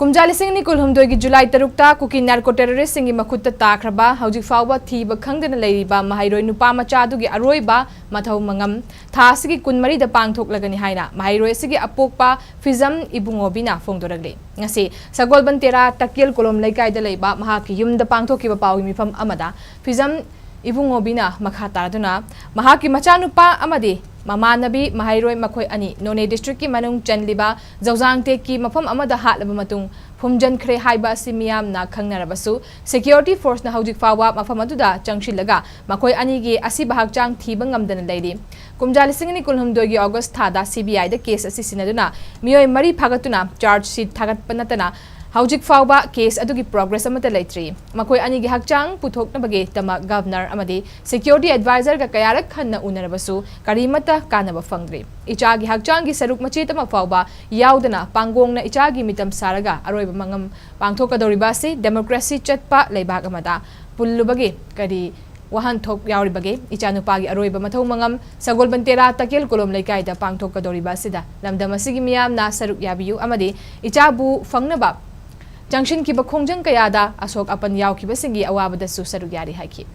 Kumjali Singh ni kulhumdoi July tarukta Kuki Narco terrorist singi makhutta takhibadagi hauji fawba Thiba Khangdana Leirakkhraba Maheiroi Nupamacha Adugi Aroiba Mathou-Mangam thasigi kunmari da Pangthoklagani haina Maheiroi sigi apokpa fizam ibungobina fongdoragle ngasi sagol bantera takil kolom laikai da leiba mahaki yumda pangthokiba pawi mifam amada fizam ibungobina makha taraduna mahaki machanupa amadi Mamanabi Maheiroi Makhoi Ani None District ki manung chanliba Zawjang te ki mafam amada hatlaba matung phumjan khre haiba simiyam na khangnarabasu security force na haujik fawa mafam aduda changshilga makhoi ani gi asiba hakchang thiba ngamdana leiri kumjali singni kulhumdoi gi August thada CBI da case asi sinaduna miyoi mari phagatuna charge sheet thagat panatana Haujik fawba case adugi progress amata leitri makoi ani gi hakchang puthok na bage tama governor amadi security advisor ga kayarak khanna unarabasu karimata kanaba fangri icha gi hakchang gi saruk machi tama fawba yaudana pangong na icha gi mitam saraga aroiba mangam pangthokadoriba se democracy chatpa leibak amada pullubage kari wahan thok yauri bage icha nupa gi aroiba Mathou-Mangam sagol bantera takil kolom laikai da pangthokadoriba sida lamdam asigi miyam na saruk yabiyu amadi icha bu fangnaba Junction ki bakhongjang kayada asok apan yaw ki basingi awabada su sarugyari haiki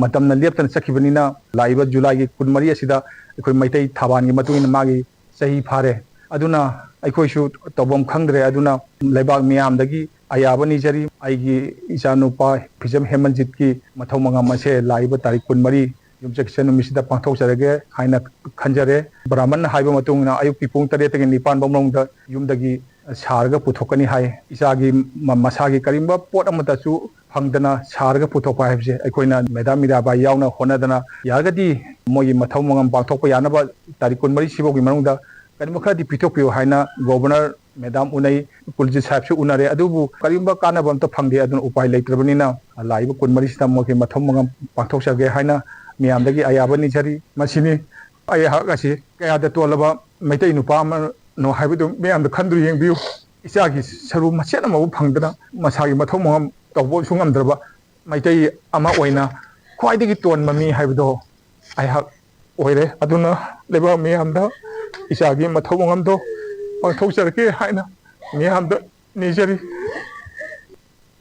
matam na liap tan sakhibanina laiba July ki kunmari asida ekoi maitai thaban gi matuin magi sahi phare aduna ekoi shu tobom khangdre aduna leibak miyam dagi ayabani jari aigi ichanupa phijam hemanjit ki Mathou-Mangam ase laiba tarik kunmari yumjaksen misida pangthok jarage haina khanjare brahman haiba matungna ayuk pipung tare tege nipan bomrong da yumdagi sarga puthokani hai isagi masagi karimba pot amata chu phangdana sarga puthokpa haibse aikoina medam mira ba yauna honadana yagadi mogi Mathou-Mangam pangthokpa yanaba tarikun mari sibogi manungda karimba khadi pithokpiyo haina governor Madam unai kulji sahib su unare adubu karimba kana bam to phangde adun upai leitrabani laiba kunmari sita mogi Mathou-Mangam pangthok sage haina Miamdagi ayabani jari masini ayahakasi kaya da tolaba maitai nupa no haibu miam da khandru yengbiu isagi saru machena mabu phangdana masagi Mathou-Mangam tawbo sungamdraba maitai ama oina khwaidagi ton mami haibudo ayahak oire aduna leba miam da isagi Mathou-Mangam do pangthok jarke haina miam da nijari